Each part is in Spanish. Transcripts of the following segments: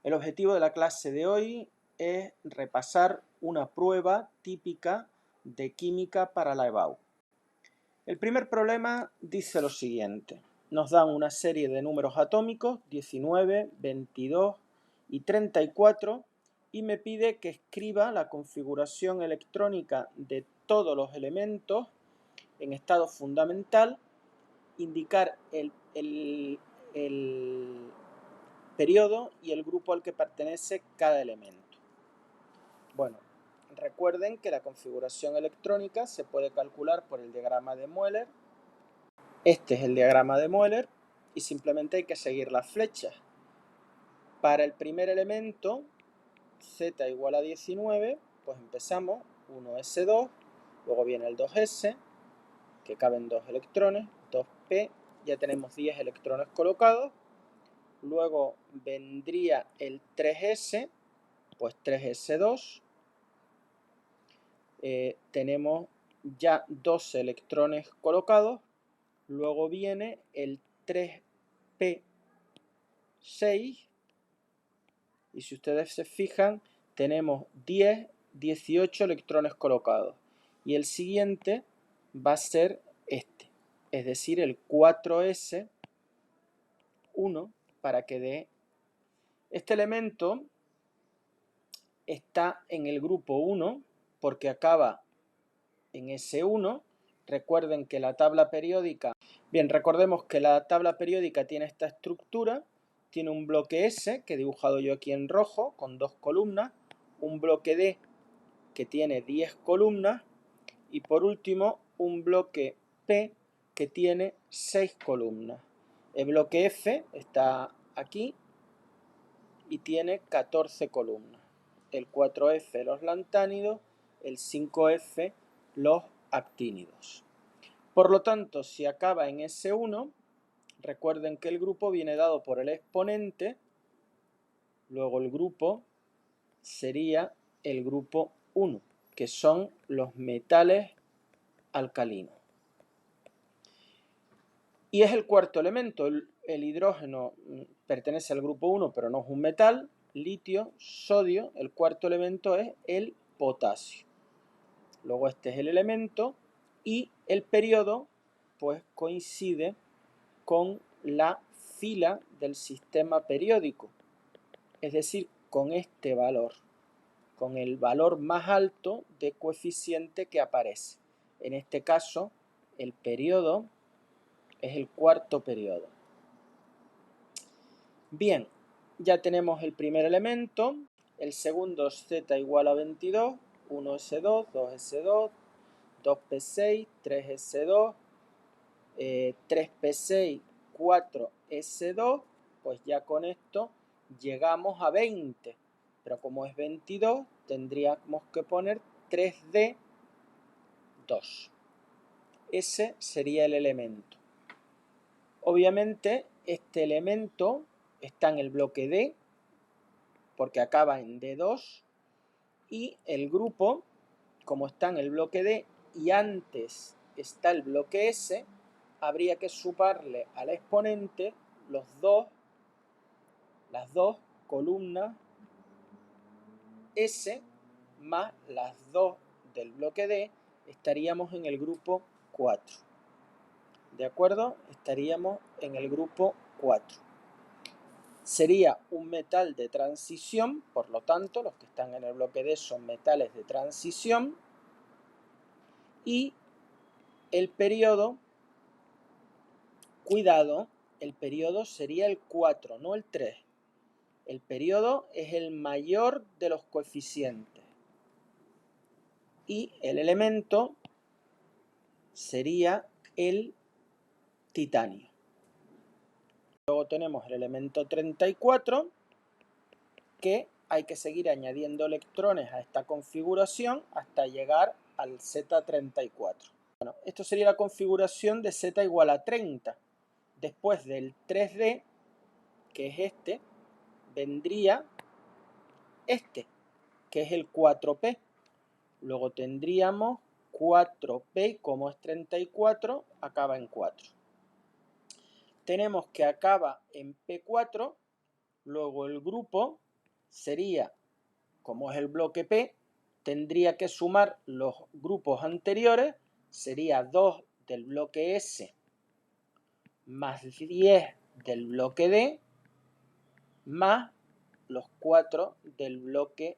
El objetivo de la clase de hoy es repasar una prueba típica de química para la EBAU. El primer problema dice lo siguiente. Nos dan una serie de números atómicos, 19, 22 y 34, y me pide que escriba la configuración electrónica de todos los elementos en estado fundamental, indicar el periodo y el grupo al que pertenece cada elemento. Bueno, recuerden que la configuración electrónica se puede calcular por el diagrama de Mueller. Este es el diagrama de Mueller y simplemente hay que seguir las flechas. Para el primer elemento, Z igual a 19, pues empezamos 1s2, luego viene el 2s, que caben 2 electrones, 2p, ya tenemos 10 electrones colocados. Luego vendría el 3s, pues 3s2. Tenemos ya 12 electrones colocados. Luego viene el 3p6. Y si ustedes se fijan, tenemos 10, 18 electrones colocados. Y el siguiente va a ser este, es decir, el 4s1, para que dé. Este elemento está en el grupo 1 porque acaba en S1. Recuerden que la tabla periódica, recordemos que la tabla periódica tiene esta estructura, tiene un bloque S que he dibujado yo aquí en rojo con 2 columnas, un bloque D que tiene 10 columnas y por último un bloque P que tiene 6 columnas. El bloque F está aquí y tiene 14 columnas. El 4F los lantánidos, el 5F los actínidos. Por lo tanto, si acaba en S1, recuerden que el grupo viene dado por el exponente, luego el grupo sería el grupo 1, que son los metales alcalinos. Y es el cuarto elemento, el hidrógeno pertenece al grupo 1, pero no es un metal, litio, sodio, el cuarto elemento es el potasio. Luego este es el elemento y el periodo pues coincide con la fila del sistema periódico, es decir, con este valor, con el valor más alto de coeficiente que aparece. En este caso, el periodo es el cuarto periodo. Bien, ya tenemos el primer elemento, el segundo es Z igual a 22, 1s2, 2s2, 2p6, 3s2, 3p6, 4s2, pues ya con esto llegamos a 20, pero como es 22 tendríamos que poner 3d2. Ese sería el elemento. Obviamente este elemento está en el bloque D porque acaba en D2 y el grupo, como está en el bloque D y antes está el bloque S, habría que sumarle al exponente las dos columnas S más las 2 del bloque D, estaríamos en el grupo 4. ¿De acuerdo? Estaríamos en el grupo 4. Sería un metal de transición, por lo tanto, los que están en el bloque D son metales de transición. Y el periodo, cuidado, el periodo sería el 4, no el 3. El periodo es el mayor de los coeficientes. Y el elemento sería el titanio. Luego tenemos el elemento 34, que hay que seguir añadiendo electrones a esta configuración hasta llegar al Z34. Bueno, esto sería la configuración de Z igual a 30. Después del 3D, que es este, vendría este, que es el 4P. Luego tendríamos 4P, como es 34, acaba en 4. Tenemos que acaba en P4, luego el grupo sería, como es el bloque P, tendría que sumar los grupos anteriores, sería 2 del bloque S más 10 del bloque D más los 4 del bloque,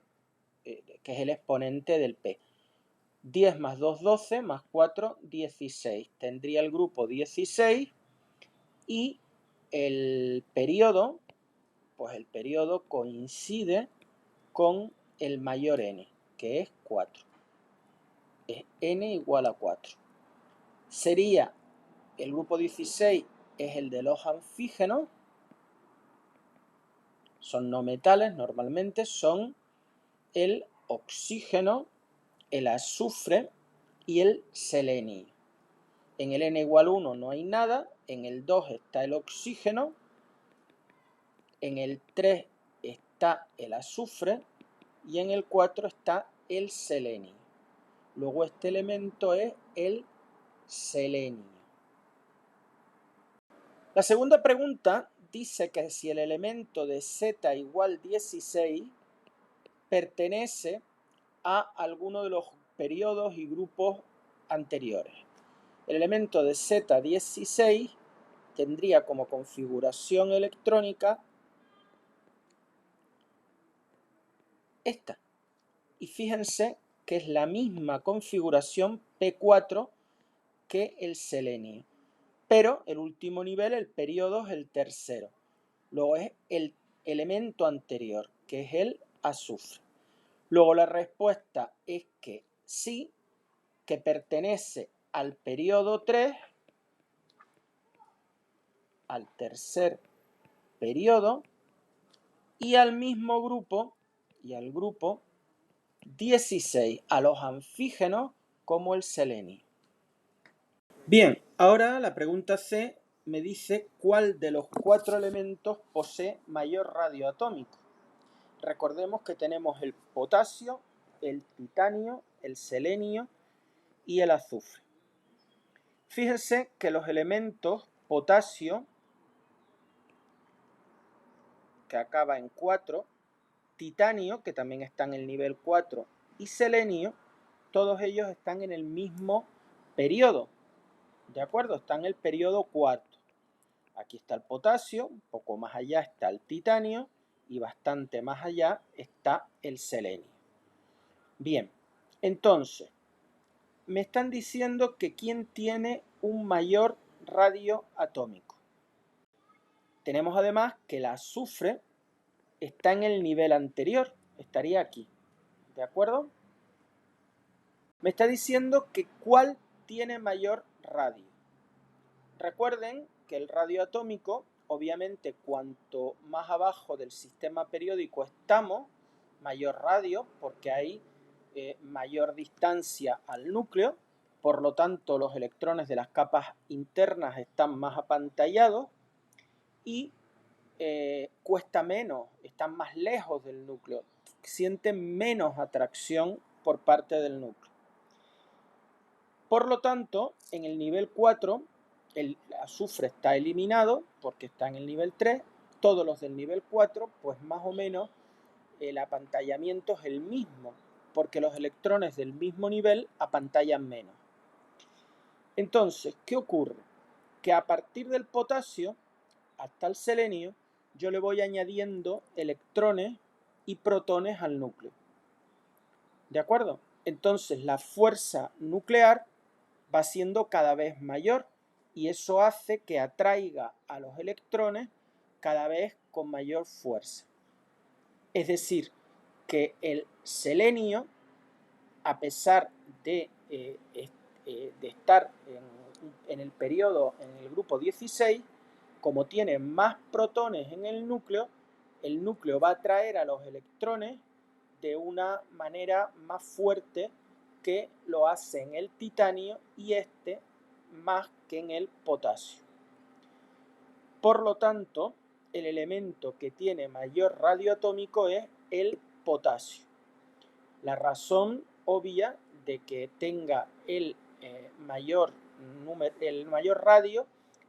que es el exponente del P. 10 más 2, 12, más 4, 16. Tendría el grupo 16 y el periodo, pues el periodo coincide con el mayor n, que es 4. Es n igual a 4. Sería, el grupo 16 es el de los anfígenos, son no metales normalmente, son el oxígeno, el azufre y el selenio. En el n igual 1 no hay nada, en el 2 está el oxígeno, en el 3 está el azufre y en el 4 está el selenio. Luego este elemento es el selenio. La segunda pregunta dice que si el elemento de Z igual 16 pertenece a alguno de los periodos y grupos anteriores. El elemento de Z16 tendría como configuración electrónica esta. Y fíjense que es la misma configuración P4 que el selenio. Pero el último nivel, el periodo, es el tercero. Luego es el elemento anterior, que es el azufre. Luego la respuesta es que sí, que pertenece al periodo 3, al tercer periodo, y al mismo grupo, y al grupo 16, a los anfígenos como el selenio. Bien, ahora la pregunta C me dice cuál de los 4 elementos posee mayor radio atómico. Recordemos que tenemos el potasio, el titanio, el selenio y el azufre. Fíjense que los elementos potasio, que acaba en 4, titanio, que también está en el nivel 4, y selenio, todos ellos están en el mismo periodo, ¿de acuerdo? Están en el periodo cuarto. Aquí está el potasio, un poco más allá está el titanio y bastante más allá está el selenio. Bien, entonces, me están diciendo que ¿quién tiene un mayor radio atómico? Tenemos además que el azufre está en el nivel anterior, estaría aquí, ¿de acuerdo? Me está diciendo que ¿cuál tiene mayor radio? Recuerden que el radio atómico, obviamente, cuanto más abajo del sistema periódico estamos, mayor radio, porque hay mayor distancia al núcleo, por lo tanto los electrones de las capas internas están más apantallados y cuesta menos, están más lejos del núcleo, sienten menos atracción por parte del núcleo. Por lo tanto, en el nivel 4, el azufre está eliminado porque está en el nivel 3. Todos los del nivel 4, pues más o menos el apantallamiento es el mismo, porque los electrones del mismo nivel apantallan menos. Entonces, ¿qué ocurre? Que a partir del potasio hasta el selenio, yo le voy añadiendo electrones y protones al núcleo. ¿De acuerdo? Entonces, la fuerza nuclear va siendo cada vez mayor y eso hace que atraiga a los electrones cada vez con mayor fuerza. Es decir, que el selenio, a pesar de estar en el periodo, en el grupo 16, como tiene más protones en el núcleo va a atraer a los electrones de una manera más fuerte que lo hace en el titanio y más que en el potasio. Por lo tanto, el elemento que tiene mayor radio atómico es el potasio. La razón obvia de que tenga el mayor radio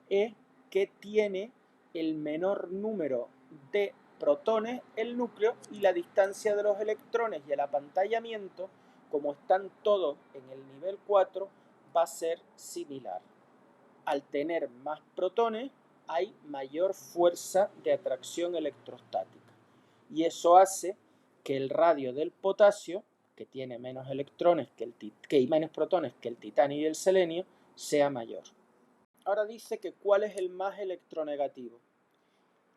es que tiene el menor número de protones el núcleo y la distancia de los electrones y el apantallamiento, como están todos en el nivel 4, va a ser similar. Al tener más protones hay mayor fuerza de atracción electrostática y eso hace que el radio del potasio, que tiene menos electrones que menos protones que el titanio y el selenio, sea mayor. Ahora dice que ¿cuál es el más electronegativo?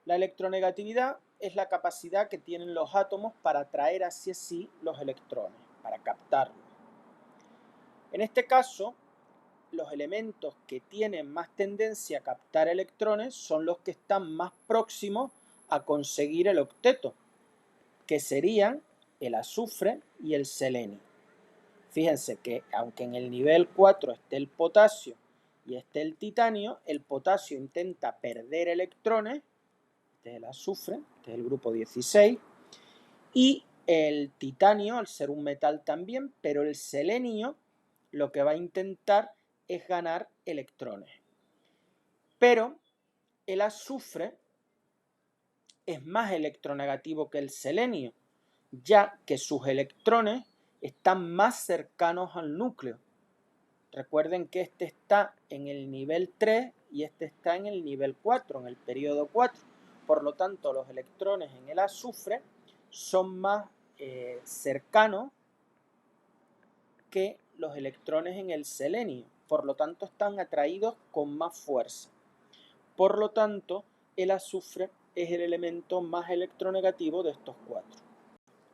La electronegatividad es la capacidad que tienen los átomos para atraer hacia sí los electrones, para captarlos. En este caso, los elementos que tienen más tendencia a captar electrones son los que están más próximos a conseguir el octeto, que serían el azufre y el selenio. Fíjense que aunque en el nivel 4 esté el potasio y esté el titanio, el potasio intenta perder electrones, este es el azufre, este es el grupo 16, y el titanio, al ser un metal también, pero el selenio lo que va a intentar es ganar electrones. Pero el azufre es más electronegativo que el selenio, ya que sus electrones están más cercanos al núcleo. Recuerden que este está en el nivel 3 y este está en el nivel 4, en el periodo 4. Por lo tanto, los electrones en el azufre son más cercanos que los electrones en el selenio. Por lo tanto, están atraídos con más fuerza. Por lo tanto, el azufre es el elemento más electronegativo de estos cuatro.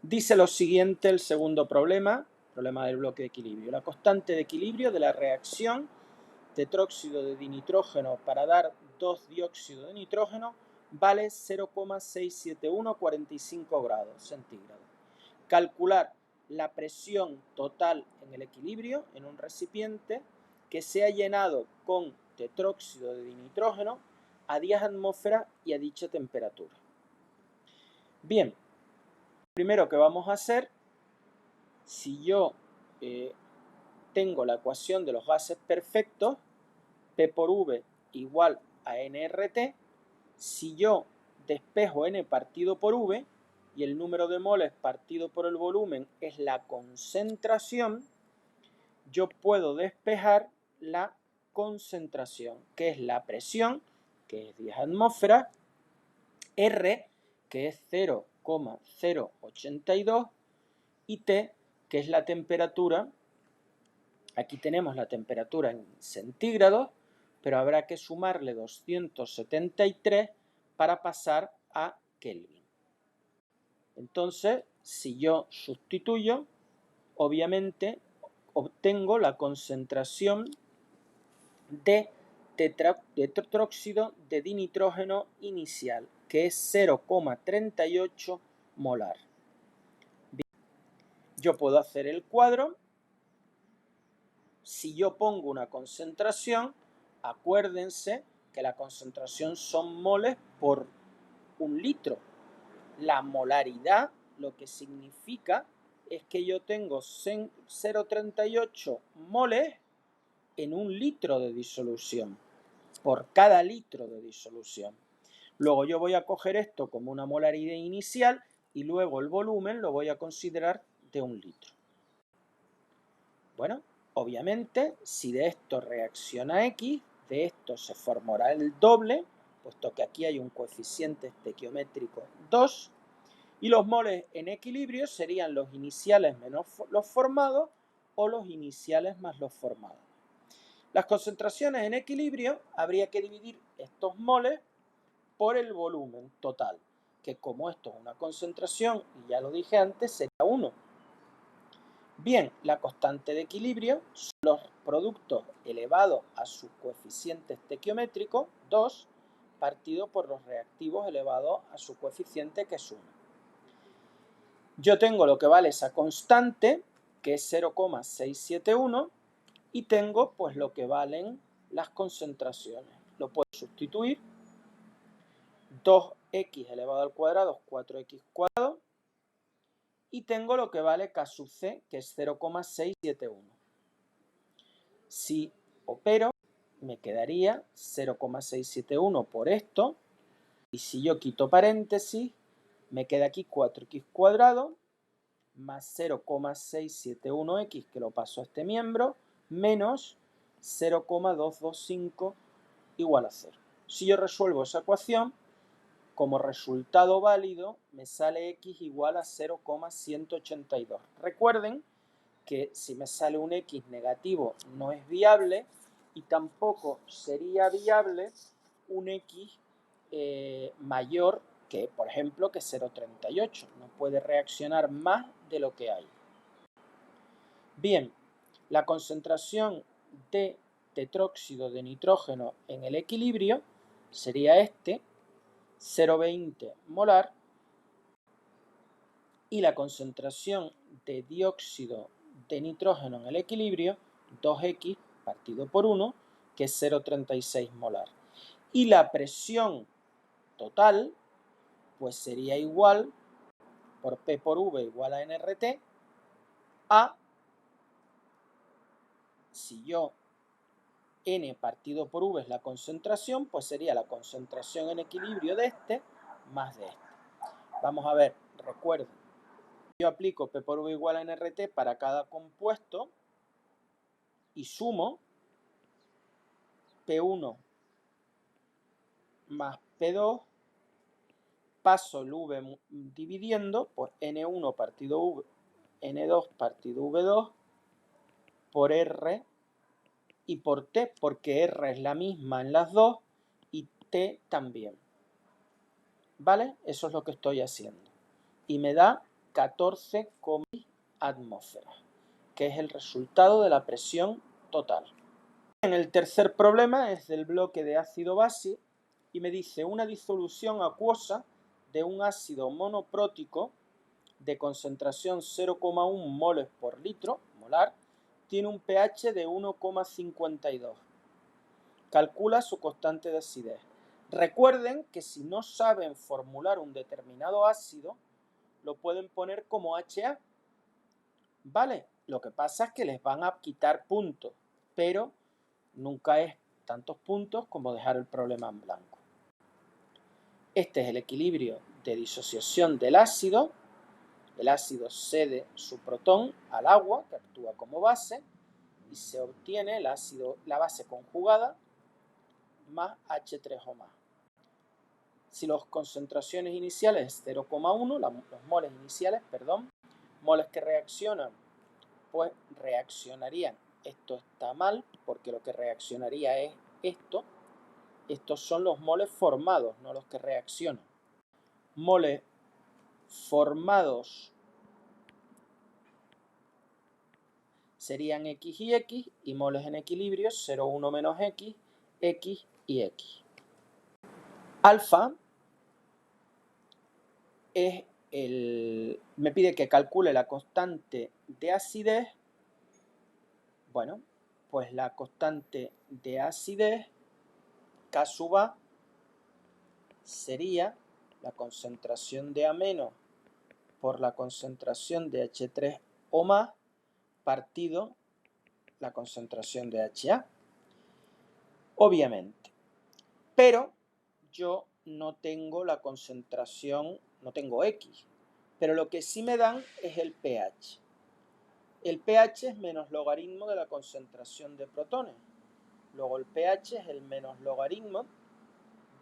Dice lo siguiente el segundo problema del bloque de equilibrio. La constante de equilibrio de la reacción tetróxido de dinitrógeno para dar 2 dióxido de nitrógeno vale 0,67145 grados centígrados. Calcular la presión total en el equilibrio en un recipiente que sea llenado con tetróxido de dinitrógeno a 10 atmósferas y a dicha temperatura. Bien, primero que vamos a hacer, si yo tengo la ecuación de los gases perfectos, P por V igual a nRT, si yo despejo N partido por V y el número de moles partido por el volumen es la concentración, yo puedo despejar la concentración, que es la presión, que es 10 atmósferas, R, que es 0,082, y T, que es la temperatura. Aquí tenemos la temperatura en centígrados, pero habrá que sumarle 273 para pasar a Kelvin. Entonces, si yo sustituyo, obviamente obtengo la concentración de tetróxido de dinitrógeno inicial, que es 0,38 molar. Bien, yo puedo hacer el cuadro. Si yo pongo una concentración, acuérdense que la concentración son moles por un litro. La molaridad lo que significa es que yo tengo 0,38 moles en un litro de disolución, por cada litro de disolución. Luego yo voy a coger esto como una molaridad inicial y luego el volumen lo voy a considerar de un litro. Bueno, obviamente, si de esto reacciona X, de esto se formará el doble, puesto que aquí hay un coeficiente estequiométrico 2, y los moles en equilibrio serían los iniciales menos los formados o los iniciales más los formados. Las concentraciones en equilibrio habría que dividir estos moles por el volumen total, que como esto es una concentración, y ya lo dije antes, sería 1. Bien, la constante de equilibrio son los productos elevados a su coeficiente estequiométrico, 2, partido por los reactivos elevados a su coeficiente, que es 1. Yo tengo lo que vale esa constante, que es 0,671, y tengo pues lo que valen las concentraciones. Lo puedo sustituir. 2x elevado al cuadrado es 4x cuadrado. Y tengo lo que vale K sub C, que es 0,671. Si opero, me quedaría 0,671 por esto. Y si yo quito paréntesis, Me queda aquí 4x cuadrado más 0,671x, que lo paso a este miembro, menos 0,225 igual a 0. Si yo resuelvo esa ecuación, como resultado válido me sale x igual a 0,182. Recuerden que si me sale un x negativo no es viable y tampoco sería viable un x mayor que, por ejemplo, que 0,38. No puede reaccionar más de lo que hay. Bien, la concentración de tetróxido de nitrógeno en el equilibrio sería este, 0,20 molar, y la concentración de dióxido de nitrógeno en el equilibrio, 2x partido por 1, que es 0,36 molar. Y la presión total, pues sería igual, por P por V igual a nRT, a, si yo N partido por V es la concentración, pues sería la concentración en equilibrio de este más de este. Vamos a ver, recuerden, yo aplico P por V igual a nRT para cada compuesto y sumo P1 más P2, paso el V dividiendo, pues N1 partido V, N2 partido V2 por R y por T, porque R es la misma en las dos y T también. ¿Vale? Eso es lo que estoy haciendo. Y me da 14 atmósferas, que es el resultado de la presión total. En el tercer problema es del bloque de ácido base y me dice una disolución acuosa de un ácido monoprótico de concentración 0,1 moles por litro molar tiene un pH de 1,52. Calcula su constante de acidez. Recuerden que si no saben formular un determinado ácido, lo pueden poner como HA. ¿Vale? Lo que pasa es que les van a quitar puntos, pero nunca es tantos puntos como dejar el problema en blanco. Este es el equilibrio de disociación del ácido. El ácido cede su protón al agua, que actúa como base, y se obtiene el ácido, la base conjugada más H3O+. Si las concentraciones iniciales es 0,1, los moles iniciales, moles que reaccionan, pues reaccionarían. Esto está mal, porque lo que reaccionaría es esto. Estos son los moles formados, no los que reaccionan. Moles formados serían X y X, y moles en equilibrio 0,1 menos X, X y X. Alfa es me pide que calcule la constante de acidez. Bueno, pues la constante de acidez, K sub A, sería la concentración de A- por la concentración de H3O+ partido la concentración de HA. Obviamente. Pero yo no tengo la concentración, no tengo X. Pero lo que sí me dan es el pH. El pH es menos logaritmo de la concentración de protones. Luego el pH es el menos logaritmo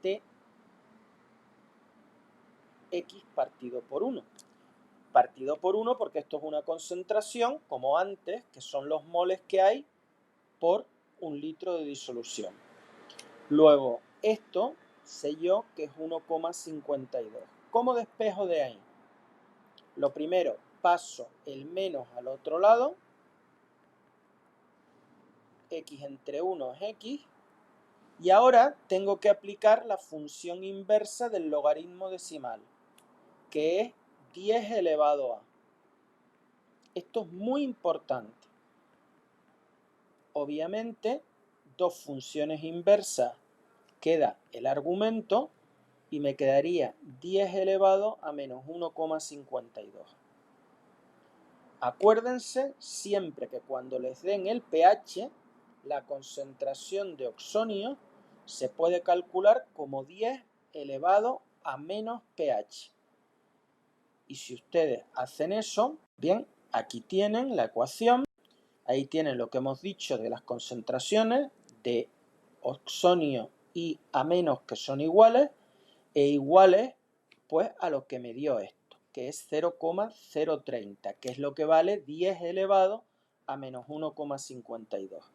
de X partido por 1. Partido por 1 porque esto es una concentración, como antes, que son los moles que hay por un litro de disolución. Luego, esto sé yo que es 1,52. ¿Cómo despejo de ahí? Lo primero, paso el menos al otro lado. X entre 1 es X. Y ahora tengo que aplicar la función inversa del logaritmo decimal, que es 10 elevado a. Esto es muy importante. Obviamente, dos funciones inversas queda el argumento y me quedaría 10 elevado a menos 1,52. Acuérdense siempre que cuando les den el pH, la concentración de oxonio se puede calcular como 10 elevado a menos pH. Y si ustedes hacen eso, bien, aquí tienen la ecuación, ahí tienen lo que hemos dicho de las concentraciones de oxonio y ameno que son iguales, e iguales pues a lo que me dio esto, que es 0,030, que es lo que vale 10 elevado a menos 1,52.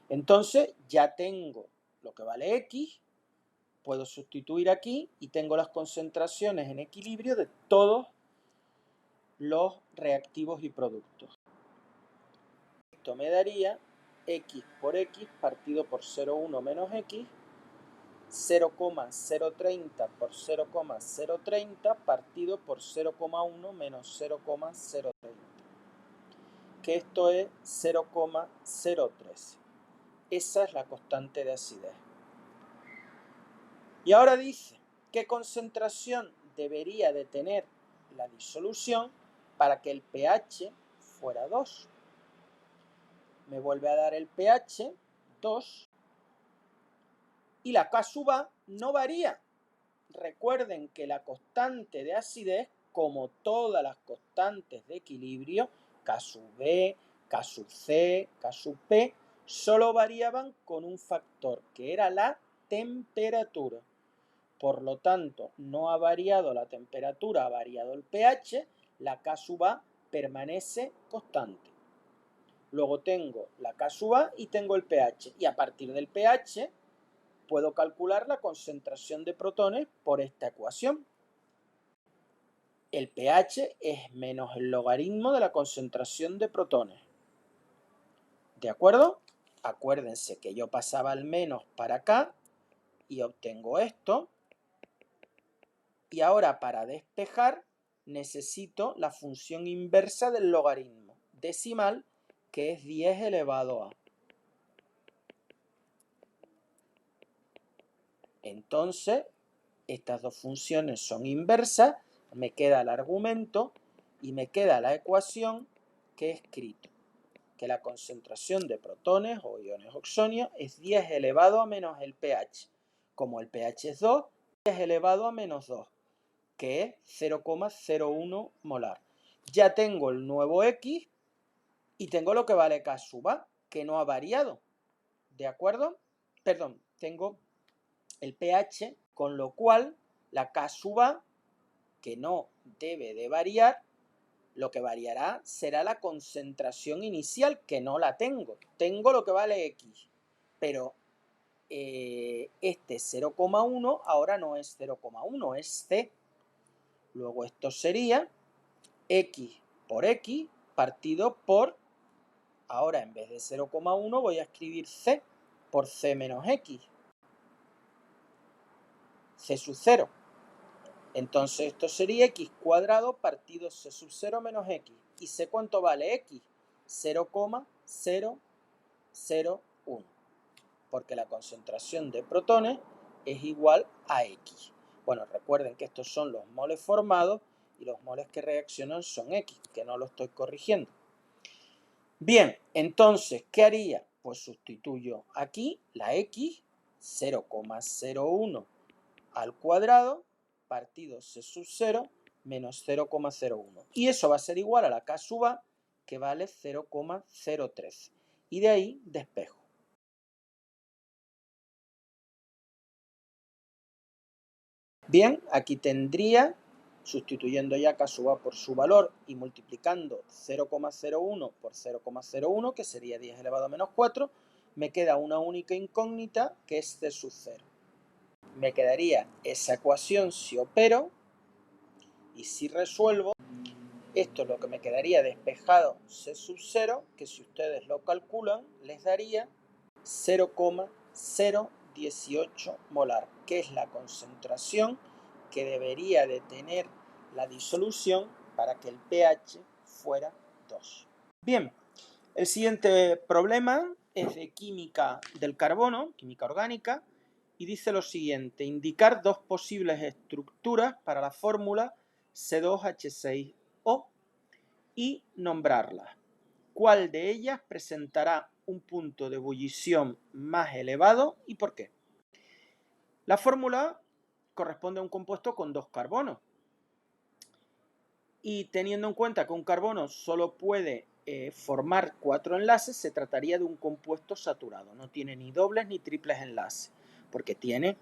Entonces ya tengo lo que vale X, puedo sustituir aquí y tengo las concentraciones en equilibrio de todos los reactivos y productos. Esto me daría X por X partido por 0,1 menos X, 0,030 por 0,030 partido por 0,1 menos 0,030, que esto es 0,013. Esa es la constante de acidez. Y ahora dice, ¿qué concentración debería de tener la disolución para que el pH fuera 2? Me vuelve a dar el pH 2 y la K sub A no varía. Recuerden que la constante de acidez, como todas las constantes de equilibrio, K sub B, K sub C, K sub P, solo variaban con un factor, que era la temperatura. Por lo tanto, no ha variado la temperatura, ha variado el pH, la K sub A permanece constante. Luego tengo la K sub A y tengo el pH. Y a partir del pH puedo calcular la concentración de protones por esta ecuación. El pH es menos el logaritmo de la concentración de protones. ¿De acuerdo? Acuérdense que yo pasaba el menos para acá y obtengo esto. Y ahora para despejar necesito la función inversa del logaritmo decimal, que es 10 elevado a. Entonces, estas dos funciones son inversas, me queda el argumento y me queda la ecuación que he escrito, que la concentración de protones o iones oxonio es 10 elevado a menos el pH. Como el pH es 2, 10 elevado a menos 2, que es 0,01 molar. Ya tengo el nuevo X y tengo lo que vale K sub A, que no ha variado. ¿De acuerdo? Perdón, tengo el pH, con lo cual la K sub A, que no debe de variar, lo que variará será la concentración inicial, que no la tengo. Tengo lo que vale X, pero este 0,1 ahora no es 0,1, es C. Luego esto sería X por X partido por, ahora en vez de 0,1 voy a escribir C por C menos X. C sub 0. Entonces esto sería X cuadrado partido C sub 0 menos X. ¿Y sé cuánto vale X? 0,001. Porque la concentración de protones es igual a X. Bueno, recuerden que estos son los moles formados y los moles que reaccionan son X, que no lo estoy corrigiendo. Bien, entonces, ¿qué haría? Pues sustituyo aquí la X, 0,01 al cuadrado, partido C sub 0 menos 0,01. Y eso va a ser igual a la K sub A, que vale 0,013. Y de ahí despejo. Bien, aquí tendría, sustituyendo ya K sub A por su valor y multiplicando 0,01 por 0,01, que sería 10 elevado a menos 4, me queda una única incógnita, que es C sub 0. Me quedaría esa ecuación si opero y si resuelvo. Esto es lo que me quedaría despejado C sub 0, que si ustedes lo calculan, les daría 0,018 molar, que es la concentración que debería de tener la disolución para que el pH fuera 2. Bien, el siguiente problema es de química del carbono, química orgánica, y dice lo siguiente: indicar dos posibles estructuras para la fórmula C2H6O y nombrarlas. ¿Cuál de ellas presentará un punto de ebullición más elevado y por qué? La fórmula corresponde a un compuesto con dos carbonos. y teniendo en cuenta que un carbono solo puede formar 4 enlaces, se trataría de un compuesto saturado. No tiene ni dobles ni triples enlaces, porque tiene,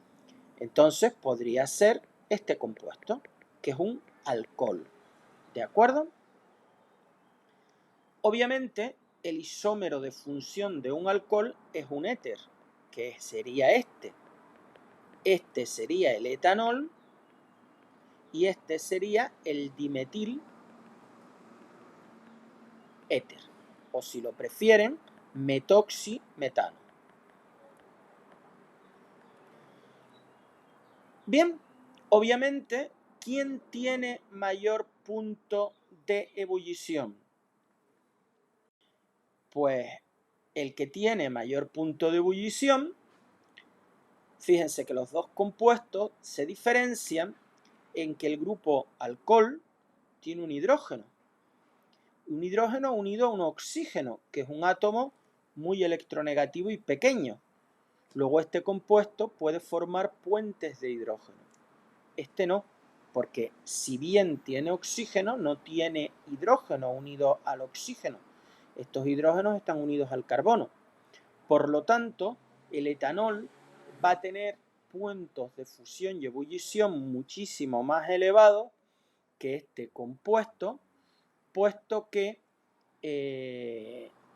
entonces podría ser este compuesto, que es un alcohol. ¿De acuerdo? Obviamente, el isómero de función de un alcohol es un éter, que sería este. Este sería el etanol y este sería el dimetil éter, o si lo prefieren, metoximetano. Bien, obviamente, ¿quién tiene mayor punto de ebullición? Pues el que tiene mayor punto de ebullición, fíjense que los dos compuestos se diferencian en que el grupo alcohol tiene un hidrógeno unido a un oxígeno, que es un átomo muy electronegativo y pequeño. Luego este compuesto puede formar puentes de hidrógeno. Este no, porque si bien tiene oxígeno, no tiene hidrógeno unido al oxígeno. Estos hidrógenos están unidos al carbono. Por lo tanto, el etanol va a tener puntos de fusión y ebullición muchísimo más elevados que este compuesto, puesto que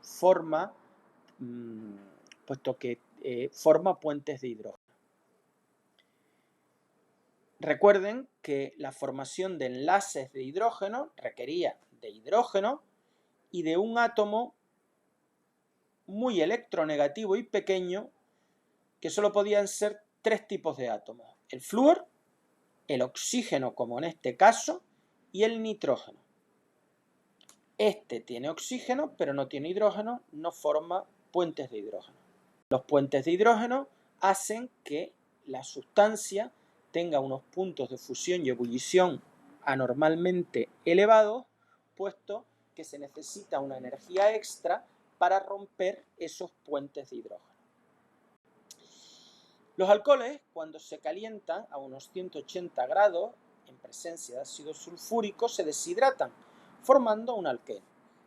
forma puentes de hidrógeno. Recuerden que la formación de enlaces de hidrógeno requería de hidrógeno y de un átomo muy electronegativo y pequeño, que solo podían ser 3 tipos de átomos: el flúor, el oxígeno, como en este caso, y el nitrógeno. Este tiene oxígeno, pero no tiene hidrógeno, no forma puentes de hidrógeno. Los puentes de hidrógeno hacen que la sustancia tenga unos puntos de fusión y ebullición anormalmente elevados, puesto que se necesita una energía extra para romper esos puentes de hidrógeno. Los alcoholes, cuando se calientan a unos 180 grados en presencia de ácido sulfúrico, se deshidratan, formando un alqueno,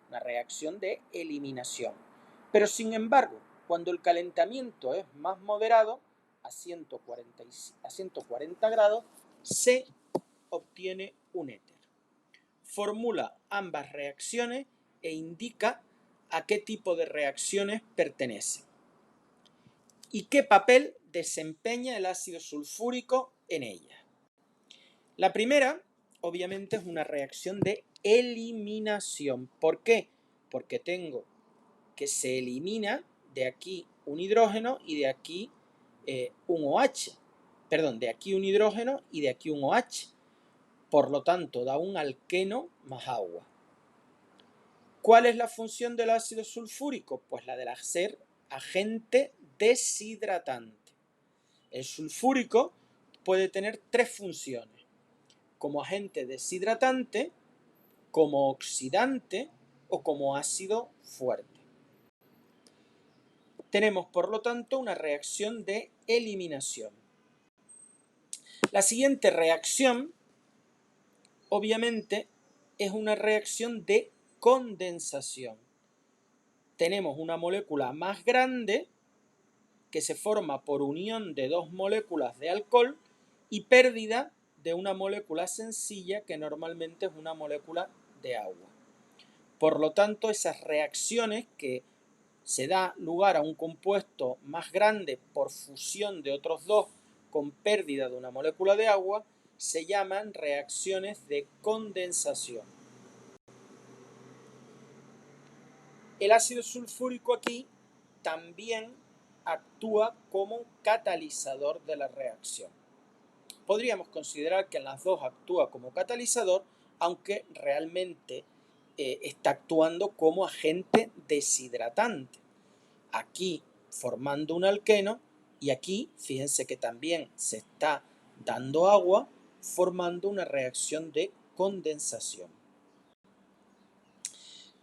una reacción de eliminación. Pero sin embargo, cuando el calentamiento es más moderado, a 140 grados, se obtiene un éter. Formula ambas reacciones e indica a qué tipo de reacciones pertenece y qué papel desempeña el ácido sulfúrico en ella. La primera, obviamente, es una reacción de eliminación. ¿Por qué? Porque tengo que se elimina de aquí un hidrógeno y de aquí un OH. Perdón, de aquí un hidrógeno y de aquí un OH. Por lo tanto, da un alqueno más agua. ¿Cuál es la función del ácido sulfúrico? Pues la de ser agente deshidratante. El sulfúrico puede tener 3 funciones: como agente deshidratante, como oxidante o como ácido fuerte. Tenemos, por lo tanto, una reacción de eliminación. La siguiente reacción, obviamente, es una reacción de condensación. Tenemos una molécula más grande que se forma por unión de 2 moléculas de alcohol y pérdida de una molécula sencilla que normalmente es una molécula de agua. Por lo tanto, esas reacciones que se da lugar a un compuesto más grande por fusión de otros dos con pérdida de una molécula de agua, se llaman reacciones de condensación. El ácido sulfúrico aquí también actúa como catalizador de la reacción. Podríamos considerar que en las dos actúa como catalizador, aunque realmente está actuando como agente deshidratante. Aquí formando un alqueno y aquí, fíjense que también se está dando agua, formando una reacción de condensación.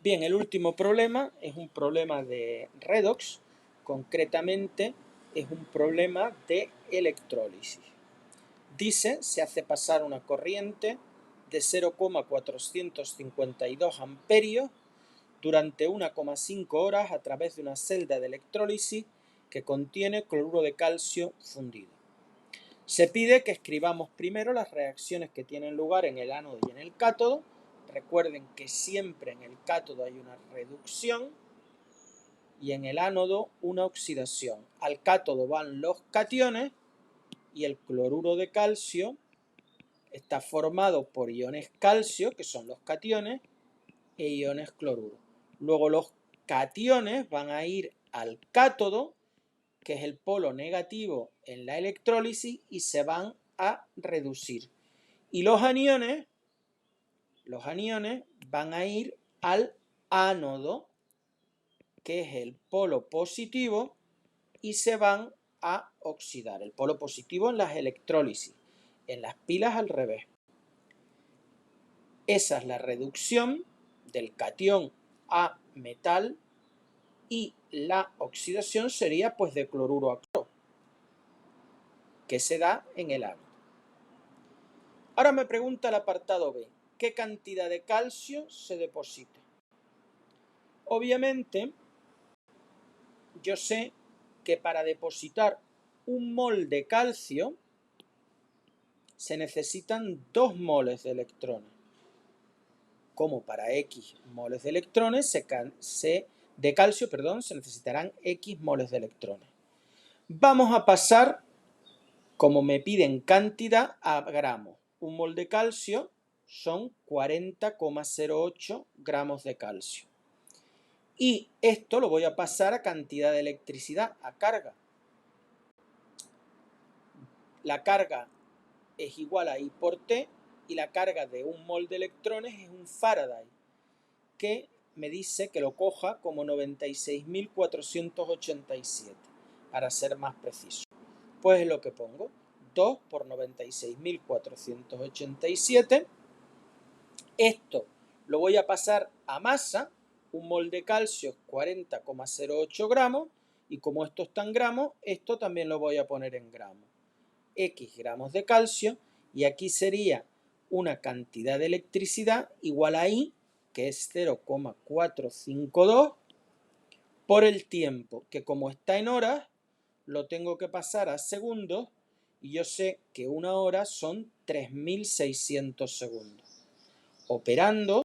Bien, el último problema es un problema de redox, concretamente es un problema de electrólisis. Dice, se hace pasar una corriente de 0,452 amperios durante 1,5 horas a través de una celda de electrólisis que contiene cloruro de calcio fundido. Se pide que escribamos primero las reacciones que tienen lugar en el ánodo y en el cátodo. Recuerden que siempre en el cátodo hay una reducción y en el ánodo una oxidación. Al cátodo van los cationes y el cloruro de calcio está formado por iones calcio, que son los cationes, e iones cloruro. Luego los cationes van a ir al cátodo, que es el polo negativo en la electrólisis, y se van a reducir. Y los aniones van a ir al ánodo, que es el polo positivo, y se van a oxidar. El polo positivo en las electrólisis, en las pilas al revés. Esa es la reducción del catión a metal y la oxidación sería pues de cloruro a cloro, que se da en el ánodo. Ahora me pregunta el apartado B, ¿qué cantidad de calcio se deposita? Obviamente, yo sé que para depositar un mol de calcio se necesitan 2 moles de electrones. Como para X moles de electrones de calcio, se necesitarán X moles de electrones. Vamos a pasar, como me piden cantidad, a gramos. Un mol de calcio son 40,08 gramos de calcio. Y esto lo voy a pasar a cantidad de electricidad, a carga. La carga es igual a I por T y la carga de un mol de electrones es un Faraday, que me dice que lo coja como 96.487, para ser más preciso. Pues es lo que pongo, 2 por 96.487. Esto lo voy a pasar a masa. Un mol de calcio es 40,08 gramos, y como esto está en gramos, esto también lo voy a poner en gramos. X gramos de calcio, y aquí sería una cantidad de electricidad igual a I, que es 0,452, por el tiempo, que como está en horas, lo tengo que pasar a segundos, y yo sé que una hora son 3.600 segundos. Operando,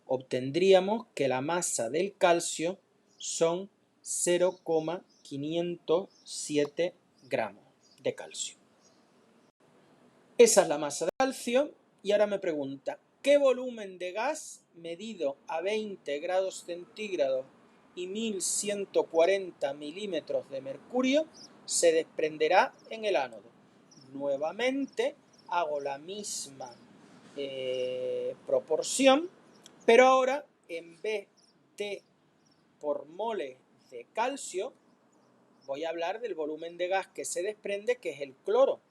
obtendríamos que la masa del calcio son 0,507 gramos de calcio. Esa es la masa de calcio, y ahora me pregunta, ¿qué volumen de gas medido a 20 grados centígrados y 1140 milímetros de mercurio se desprenderá en el ánodo? Nuevamente hago la misma proporción, pero ahora en vez de por moles de calcio, voy a hablar del volumen de gas que se desprende, que es el cloro.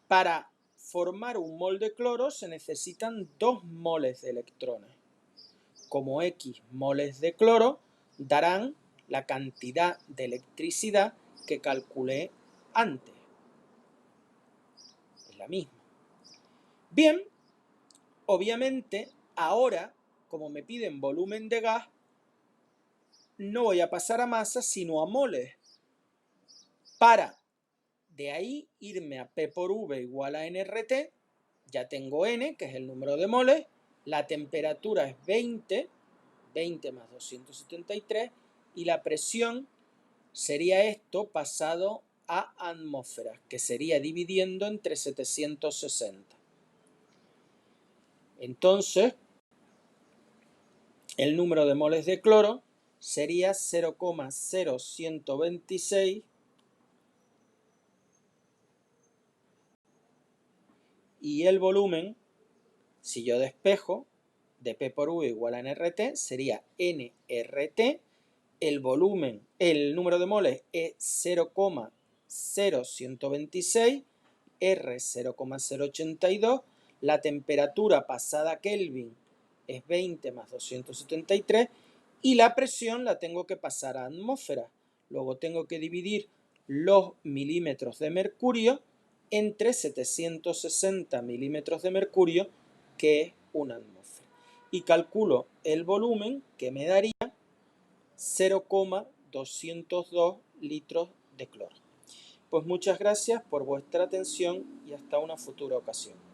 Para formar un mol de cloro se necesitan 2 moles de electrones. Como X moles de cloro darán la cantidad de electricidad que calculé antes. Es la misma. Bien, obviamente ahora, como me piden volumen de gas, no voy a pasar a masa sino a moles. Para de ahí irme a P por V igual a nRT, ya tengo N, que es el número de moles, la temperatura es 20 más 273, y la presión sería esto pasado a atmósferas, que sería dividiendo entre 760. Entonces, el número de moles de cloro sería 0,0126, y el volumen, si yo despejo, de P por V igual a nRT, sería nRT. El volumen, el número de moles es 0,0126, R 0,082, la temperatura pasada a Kelvin es 20 más 273, y la presión la tengo que pasar a atmósfera. Luego tengo que dividir los milímetros de mercurio entre 760 milímetros de mercurio, que es una atmósfera. Y calculo el volumen, que me daría 0,202 litros de cloro. Pues muchas gracias por vuestra atención y hasta una futura ocasión.